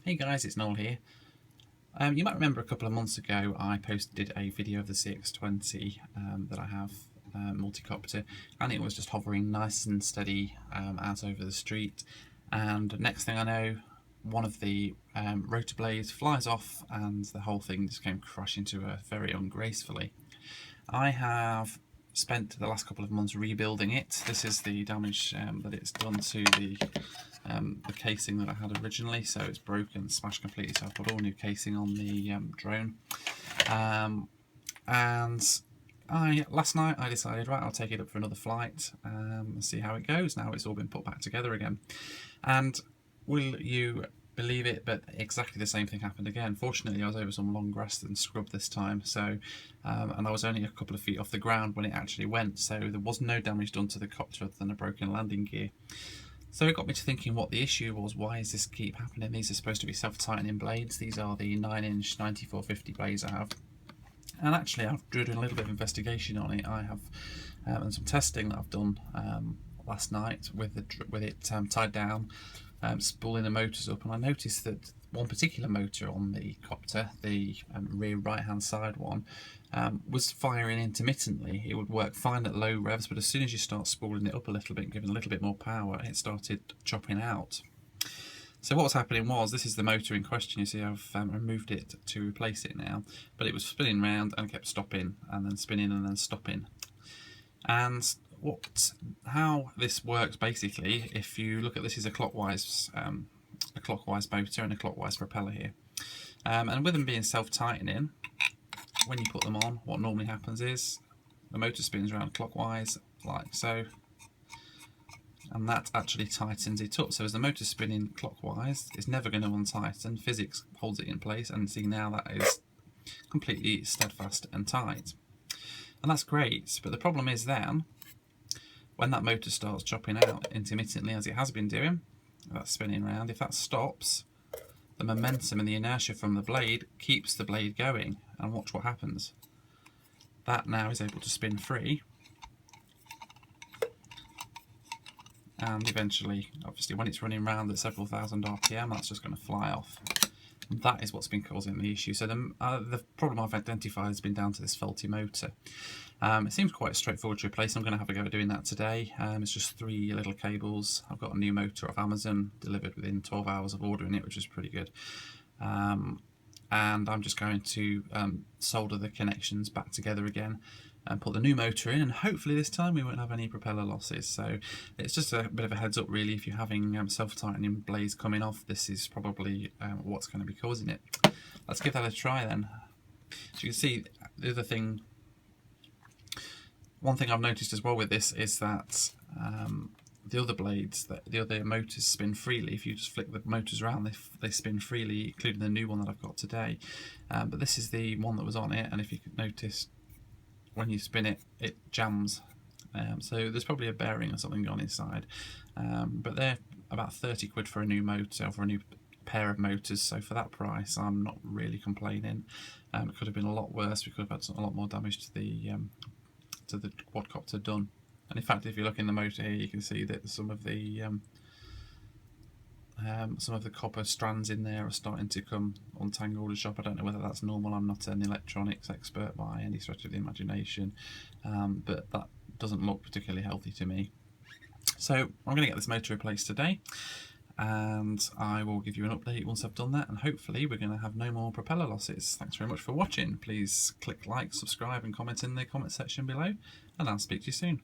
Hey guys, it's Noel here. You might remember a couple of months ago I posted a video of the CX20 that I have, multi-copter, and it was just hovering nice and steady out over the street, and next thing I know one of the rotor blades flies off and the whole thing just came crashing to earth very ungracefully. I have spent the last couple of months rebuilding it. This is the damage that it's done to the casing that I had originally, so it's broken, smashed completely, so I've put all new casing on the drone. And last night I decided, right, I'll take it up for another flight and see how it goes now it's all been put back together again. And will you believe it, but exactly the same thing happened again. Fortunately I was over some long grass and scrub this time, so and I was only a couple of feet off the ground when it actually went, so there was no damage done to the copter other than a broken landing gear. So it got me to thinking what the issue was. Why does this keep happening? These are supposed to be self-tightening blades. These are the 9-inch 9450 blades I have. And actually after doing a little bit of investigation on it, I have and some testing that I've done last night with it tied down, spooling the motors up, and I noticed that one particular motor on the copter, the rear right hand side one, was firing intermittently. It would work fine at low revs, but as soon as you start spooling it up a little bit and giving a little bit more power, it started chopping out. So what was happening was, this is the motor in question. You see I've removed it to replace it now, but it was spinning round and kept stopping and then spinning and then stopping. And how this works basically, if you look at this, is a clockwise motor and a clockwise propeller here, and with them being self-tightening, when you put them on, what normally happens is the motor spins around clockwise like so, and that actually tightens it up. So as the motor's spinning clockwise, it's never going to untighten. Physics holds it in place, and see now that is completely steadfast and tight, and that's great. But the problem is then, when that motor starts chopping out intermittently as it has been doing, that's spinning around, if that stops, the momentum and the inertia from the blade keeps the blade going, and watch what happens. That now is able to spin free, and eventually, obviously when it's running around at several thousand RPM, that's just going to fly off. And that is what's been causing the issue. So the problem I've identified has been down to this faulty motor. It seems quite straightforward to replace. I'm going to have a go at doing that today. It's just 3 little cables. I've got a new motor off Amazon delivered within 12 hours of ordering it, which is pretty good. And I'm just going to solder the connections back together again and put the new motor in, and hopefully this time we won't have any propeller losses. So it's just a bit of a heads up really. If you're having self-tightening blades coming off, this is probably what's going to be causing it. Let's give that a try then. As you can see, the other thing, one thing I've noticed as well with this is that the other blades, the other motors spin freely. If you just flick the motors around, they spin freely, including the new one that I've got today. But this is the one that was on it, and if you could notice, when you spin it, it jams. So there's probably a bearing or something gone inside. But they're about 30 quid for a new motor, for a new pair of motors. So for that price, I'm not really complaining. It could have been a lot worse. We could have had a lot more damage to the quadcopter done. And in fact, if you look in the motor here, you can see that some of the copper strands in there are starting to come untangled and sharp. I don't know whether that's normal. I'm not an electronics expert by any stretch of the imagination, but that doesn't look particularly healthy to me. So I'm going to get this motor replaced today, and I will give you an update once I've done that, and hopefully we're going to have no more propeller losses. Thanks very much for watching. Please click like, subscribe and comment in the comment section below, and I'll speak to you soon.